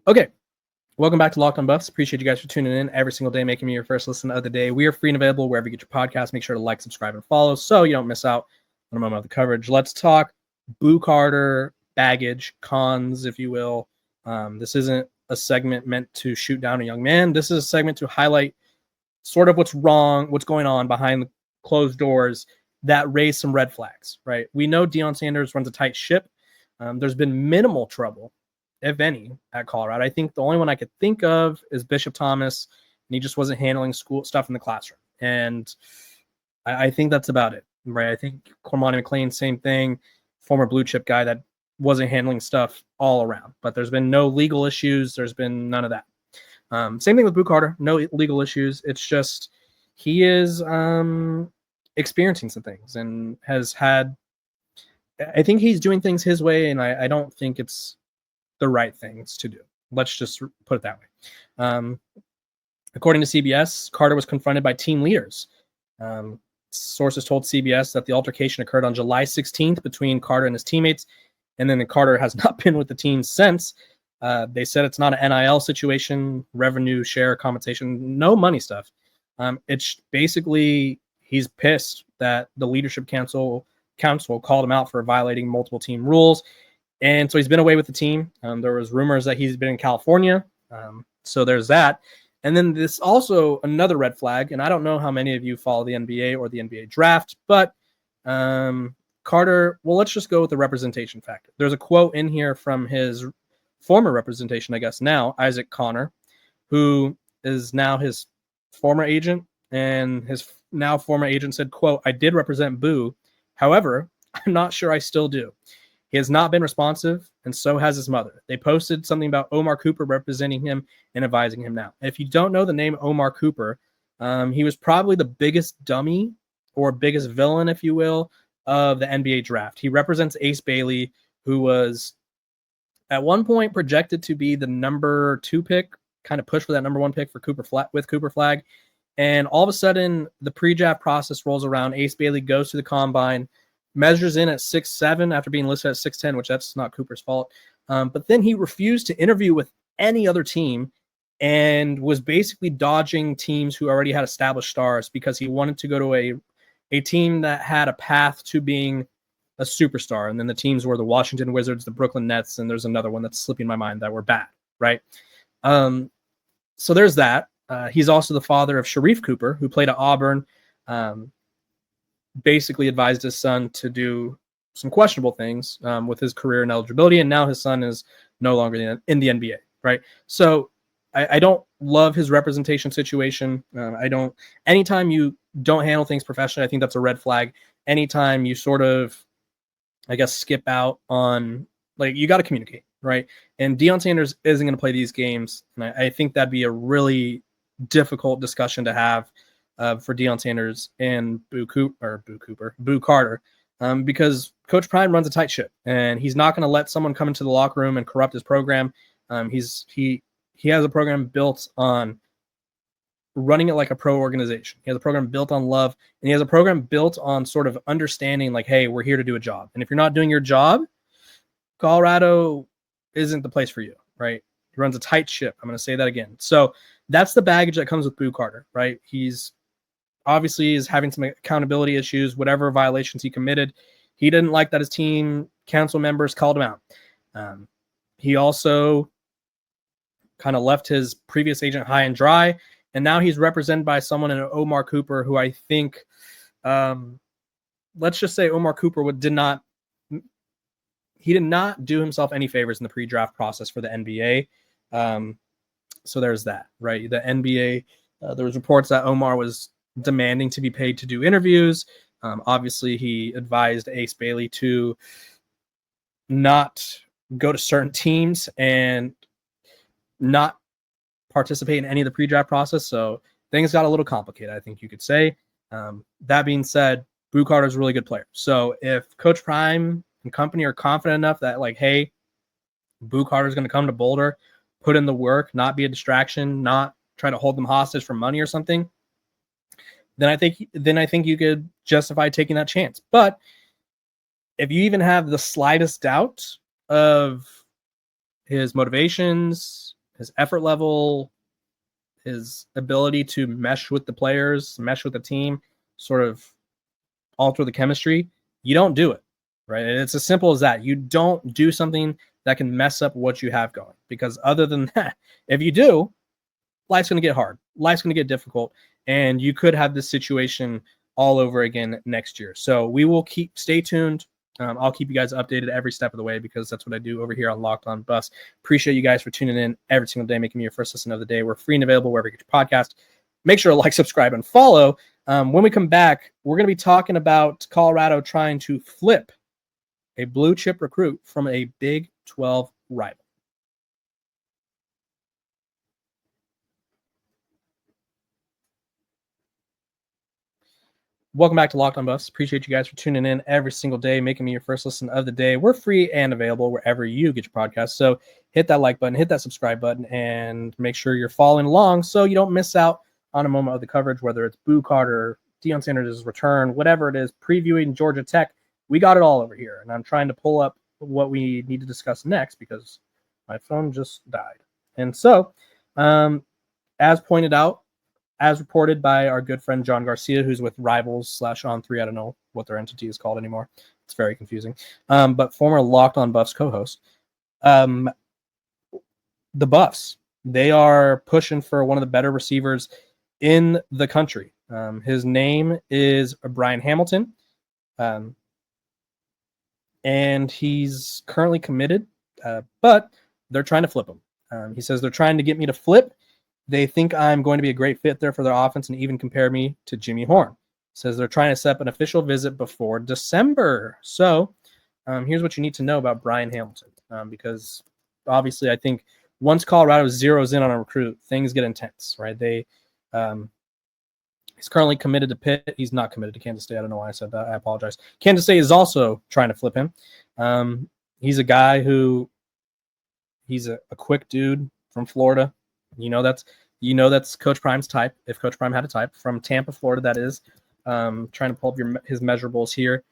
Okay, welcome back to Locked on Buffs. Appreciate you guys for tuning in every single day, making me your first listen of the day. We are free and available wherever you get your podcast. Make sure to like, subscribe, and follow so you don't miss out on a moment of the coverage. Let's talk Boo Carter baggage, cons, if you will. This isn't a segment meant to shoot down a young man. This is a segment to highlight sort of what's wrong, what's going on behind the closed doors that raise some red flags, right? We know Deion Sanders runs a tight ship. There's been minimal trouble, if any, at Colorado. I think the only one I could think of is Bishop Thomas, and he just wasn't handling school stuff in the classroom. And I think that's about it, right? I think Cormani McLean, same thing, former blue chip guy that wasn't handling stuff all around. But there's been no legal issues. There's been none of that. Same thing with Boo Carter, no legal issues. It's just he is experiencing some things and has had, I think he's doing things his way, and I don't think it's the right things to do. Let's just put it that way. According to CBS, Carter was confronted by team leaders. Sources told CBS that the altercation occurred on July 16th between Carter and his teammates, and then Carter has not been with the team since. They said it's not an NIL situation, revenue share compensation, no money stuff. It's basically he's pissed that the leadership council called him out for violating multiple team rules. And so he's been away with the team. There was rumors that he's been in California. So there's that. And then this also another red flag. And I don't know how many of you follow the NBA or the NBA draft, but Carter, well, let's just go with the representation factor. There's a quote in here from his former representation, I guess now, Isaac Connor, who is now his former agent. And his now former agent said, quote, "I did represent Boo. However, I'm not sure I still do. He has not been responsive, and so has his mother. They posted something about Omar Cooper representing him and advising him now." If you don't know the name Omar Cooper, he was probably the biggest dummy or biggest villain, if you will, of the NBA draft. He represents Ace Bailey, who was at one point projected to be the number 2 pick, kind of pushed for that number 1 pick for Cooper Flag. And all of a sudden, the pre-draft process rolls around. Ace Bailey goes to the combine, measures in at 6'7" after being listed at 6'10", which that's not Cooper's fault. But then he refused to interview with any other team and was basically dodging teams who already had established stars because he wanted to go to a team that had a path to being a superstar. And then the teams were the Washington Wizards, the Brooklyn Nets, and there's another one that's slipping my mind that were bad, right? So there's that. He's also the father of Sharif Cooper, who played at Auburn. Basically advised his son to do some questionable things with his career and eligibility, and now his son is no longer in the NBA, right? So I don't love his representation situation. Anytime you don't handle things professionally, I think that's a red flag. Anytime you sort of, I guess, skip out on, like, you got to communicate, right? And Deion Sanders isn't going to play these games, and I think that'd be a really difficult discussion to have for Deion Sanders and Boo Carter, because Coach Prime runs a tight ship, and he's not going to let someone come into the locker room and corrupt his program. He has a program built on running it like a pro organization. He has a program built on love, and he has a program built on sort of understanding, like, hey, we're here to do a job, and if you're not doing your job, Colorado isn't the place for you, right? He runs a tight ship. I'm going to say that again. So that's the baggage that comes with Boo Carter, right? He's obviously is having some accountability issues, whatever violations he committed. He didn't like that his team council members called him out. He also kind of left his previous agent high and dry, and now he's represented by someone in Omar Cooper, who I think, let's just say Omar Cooper did not do himself any favors in the pre-draft process for the NBA. So there's that, right? The NBA, there was reports that Omar was demanding to be paid to do interviews. Obviously, he advised Ace Bailey to not go to certain teams and not participate in any of the pre-draft process. So things got a little complicated, I think you could say. That being said, Boo Carter's a really good player. So if Coach Prime and company are confident enough that, like, hey, Boo Carter's going to come to Boulder, put in the work, not be a distraction, not try to hold them hostage for money or something, then I think you could justify taking that chance. But if you even have the slightest doubt of his motivations, his effort level, his ability to mesh with the players, mesh with the team, sort of alter the chemistry, you don't do it, right? And it's as simple as that. You don't do something that can mess up what you have going, because other than that, if you do, life's going to get hard. Life's going to get difficult, and you could have this situation all over again next year. So we will stay tuned. I'll keep you guys updated every step of the way, because that's what I do over here on Locked On Buffs. Appreciate you guys for tuning in every single day, making me your first listen of the day. We're free and available wherever you get your podcast. Make sure to like, subscribe, and follow. When we come back, we're going to be talking about Colorado trying to flip a blue chip recruit from a Big 12 rival. Welcome back to Locked On Buffs. Appreciate you guys for tuning in every single day, making me your first listen of the day. We're free and available wherever you get your podcast. So hit that like button, hit that subscribe button, and make sure you're following along so you don't miss out on a moment of the coverage, whether it's Boo Carter, Deion Sanders' return, whatever it is, previewing Georgia Tech. We got it all over here. And I'm trying to pull up what we need to discuss next because my phone just died. And so, as pointed out, as reported by our good friend John Garcia, who's with Rivals / On3, I don't know what their entity is called anymore. It's very confusing. But former Locked On Buffs co-host, the Buffs, they are pushing for one of the better receivers in the country. His name is Brian Hamilton, and he's currently committed, but they're trying to flip him. He says they're trying to get me to flip. They think I'm going to be a great fit there for their offense and even compare me to Jimmy Horn. Says they're trying to set up an official visit before December. So here's what you need to know about Brian Hamilton, because obviously I think once Colorado zeroes in on a recruit, things get intense, right? He's currently committed to Pitt. He's not committed to Kansas State. I don't know why I said that. I apologize. Kansas State is also trying to flip him. He's a guy who he's a quick dude from Florida. You know that's Coach Prime's type. If Coach Prime had a type, from Tampa, Florida, that is. Trying to pull up his measurables here.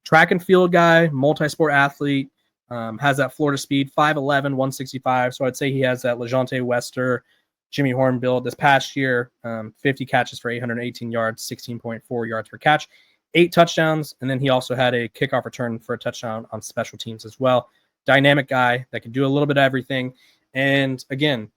Track and field guy, multi-sport athlete, has that Florida speed, 5'11", 165. So I'd say he has that LeJohntay Wester, Jimmy Horn build. This past year, 50 catches for 818 yards, 16.4 yards per catch, 8 touchdowns, and then he also had a kickoff return for a touchdown on special teams as well. Dynamic guy that can do a little bit of everything. And again,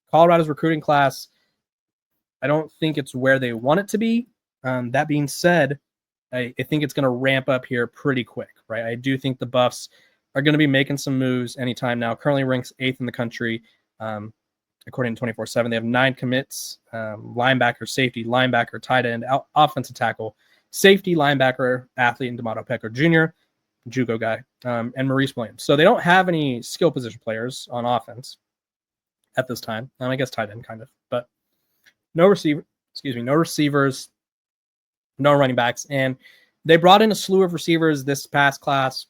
Colorado's recruiting class, I don't think it's where they want it to be. That being said, I think it's going to ramp up here pretty quick, right? I do think the Buffs are going to be making some moves anytime now. Currently ranks 8th in the country, according to 24/7. They have 9 commits, linebacker, safety, linebacker, tight end, offensive tackle, safety, linebacker, athlete, and D'Amato Pecker Jr., JUCO guy, and Maurice Williams. So they don't have any skill position players on offense at this time. I guess tight end kind of, but no receivers, no running backs. And they brought in a slew of receivers this past class.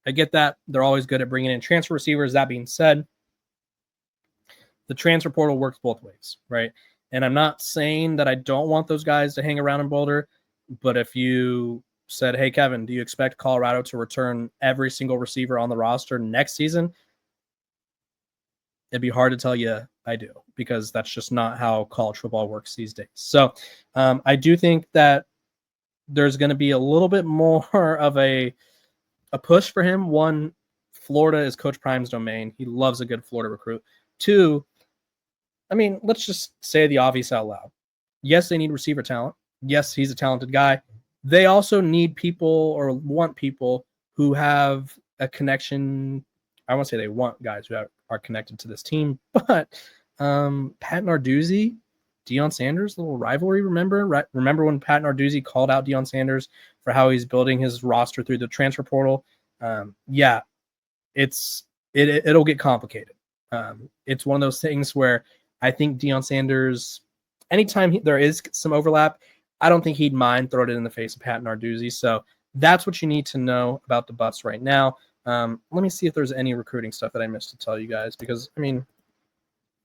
I get that. They're always good at bringing in transfer receivers. That being said, the transfer portal works both ways, right? And I'm not saying that I don't want those guys to hang around in Boulder, but if you said, hey, Kevin, do you expect Colorado to return every single receiver on the roster next season? It'd be hard to tell you I do, because that's just not how college football works these days. So I do think that there's going to be a little bit more of a push for him. One, Florida is Coach Prime's domain. He loves a good Florida recruit. 2, I mean, let's just say the obvious out loud. Yes, they need receiver talent. Yes, he's a talented guy. They also need people, or want people, who have a connection. I won't say they want guys who are connected to this team, but Pat Narduzzi, Deion Sanders, little rivalry, remember? Remember when Pat Narduzzi called out Deion Sanders for how he's building his roster through the transfer portal? Yeah, it'll get complicated. It's one of those things where I think Deion Sanders, anytime there is some overlap, I don't think he'd mind throwing it in the face of Pat Narduzzi. So that's what you need to know about the Buffs right now. Let me see if there's any recruiting stuff that I missed to tell you guys, because, I mean,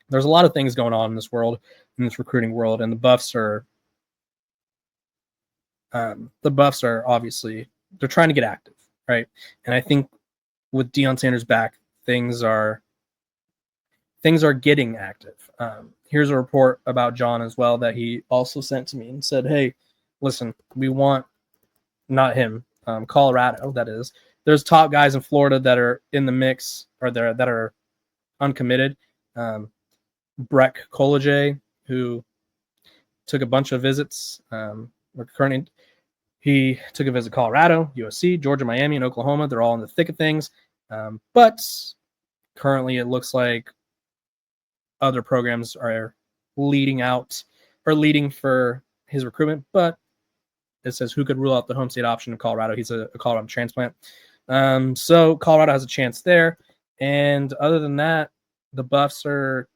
there's a lot of things going on in this world, in this recruiting world, and the Buffs are obviously, they're trying to get active, right? And I think with Deion Sanders back, things are getting active. Here's a report about John as well that he also sent to me and said, hey, listen, we want, not him, Colorado, that is. There's top guys in Florida that are in the mix, or that are uncommitted. Breck College, who took a bunch of visits. He took a visit to Colorado, USC, Georgia, Miami, and Oklahoma. They're all in the thick of things. But currently it looks like other programs are leading for his recruitment, but it says who could rule out the home state option in Colorado. He's a Colorado transplant. So Colorado has a chance there. And other than that, the Buffs are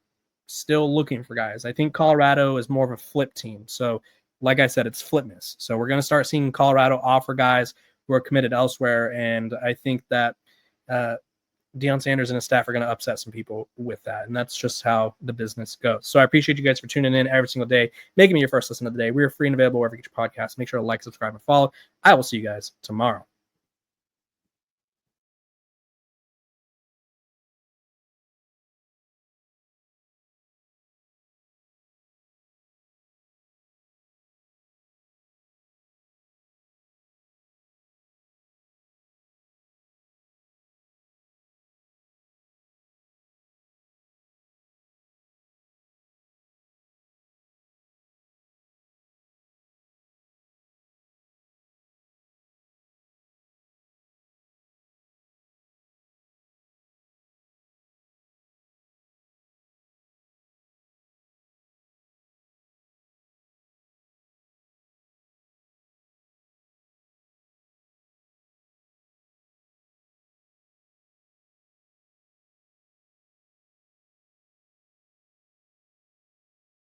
still looking for guys. I think Colorado is more of a flip team. So like I said, it's flipness. So we're going to start seeing Colorado offer guys who are committed elsewhere. And I think that Deion Sanders and his staff are going to upset some people with that. And that's just how the business goes. So I appreciate you guys for tuning in every single day, making me your first listen of the day. We are free and available wherever you get your podcasts. Make sure to like, subscribe, and follow. I will see you guys tomorrow.